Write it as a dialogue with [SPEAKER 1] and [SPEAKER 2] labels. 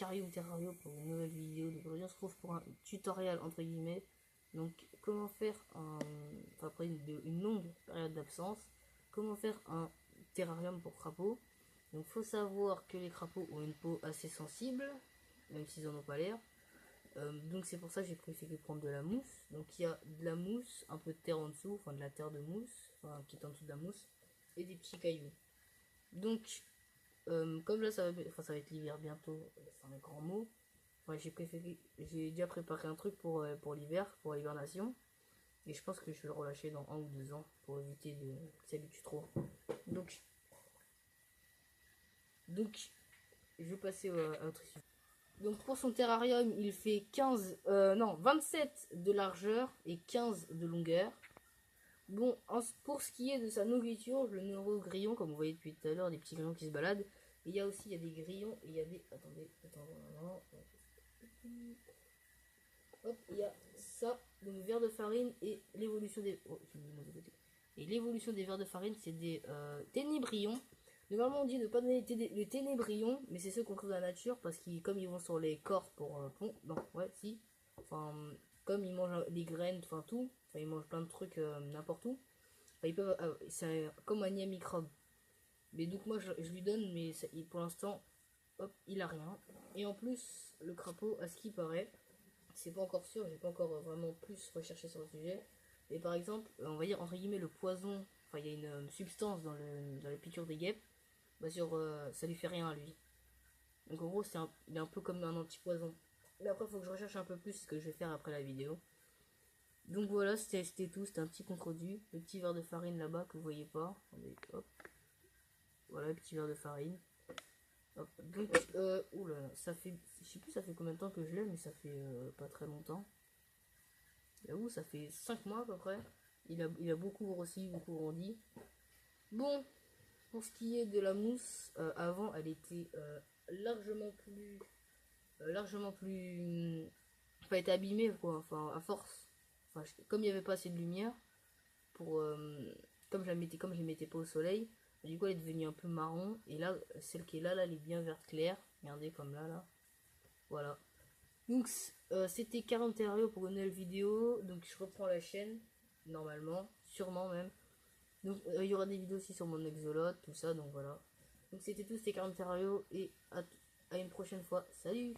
[SPEAKER 1] Cario Terrario pour une nouvelle vidéo. Donc aujourd'hui on se retrouve pour un tutoriel entre guillemets. Donc comment faire après une longue période d'absence, comment faire un terrarium pour crapauds. Donc faut savoir que les crapauds ont une peau assez sensible, même s'ils en ont pas l'air. Donc c'est pour ça que j'ai préféré prendre de la mousse. Donc il y a de la mousse, un peu de terre en dessous, enfin de la terre de mousse, enfin qui est en dessous de la mousse, et des petits cailloux. Donc comme là ça va être l'hiver bientôt, c'est un grand mot. Enfin, j'ai déjà préparé un truc pour l'hiver, pour l'hibernation. Et je pense que je vais le relâcher dans 1 ou 2 ans pour éviter de s'habituer trop. Donc je vais passer à autre sujet. Donc pour son terrarium, il fait 27 de largeur et 15 de longueur. Bon, pour ce qui est de sa nourriture, le neuro-grillon, comme vous voyez depuis tout à l'heure, des petits grillons qui se baladent. Et il y a aussi des grillons et il y a des... Attendez. Hop, il y a ça, donc verre de farine et l'évolution des... Oh, et l'évolution des verres de farine, c'est des ténébrions. Normalement, on dit de ne pas donner les ténébrions, mais c'est ceux qu'on trouve dans la nature parce qu'ils, comme ils vont sur les corps pour non, ouais, si. Enfin, comme ils mangent des graines, enfin tout. Enfin, ils mangent plein de trucs n'importe où. Enfin, ils peuvent, c'est comme un nid à microbes. Mais donc moi, je lui donne, mais ça, pour l'instant, hop, il a rien. Et en plus, le crapaud, à ce qui paraît, c'est pas encore sûr, j'ai pas encore vraiment plus recherché sur le sujet. Mais par exemple, on va dire entre guillemets le poison, enfin il y a une substance dans la piqûre des guêpes, bah ça lui fait rien à lui. Donc en gros il est un peu comme un anti-poison. Mais après il faut que je recherche un peu plus ce que je vais faire après la vidéo. Donc voilà, c'était tout, c'était un petit contre-du. Le petit verre de farine là-bas que vous voyez pas. Hop. Voilà le petit verre de farine. Hop. Donc oulala, ça fait, je sais plus ça fait combien de temps que je l'ai, mais ça fait pas très longtemps. J'avoue, ça fait 5 mois à peu près. Il a beaucoup grossi, beaucoup grandi. Bon, pour ce qui est de la mousse, avant elle était largement plus. Enfin, elle était abîmée quoi, enfin à force. Enfin, comme il n'y avait pas assez de lumière, pour, comme je les mettais pas au soleil, du coup elle est devenue un peu marron. Et là, celle qui est là, elle est bien verte claire. Regardez comme là. Voilà. Donc c'était 40 terrarios pour une nouvelle vidéo. Donc je reprends la chaîne, normalement, sûrement même. Donc il y aura des vidéos aussi sur mon exolote, tout ça, donc voilà. Donc c'était tout, c'était 40 terrarios et à une prochaine fois. Salut!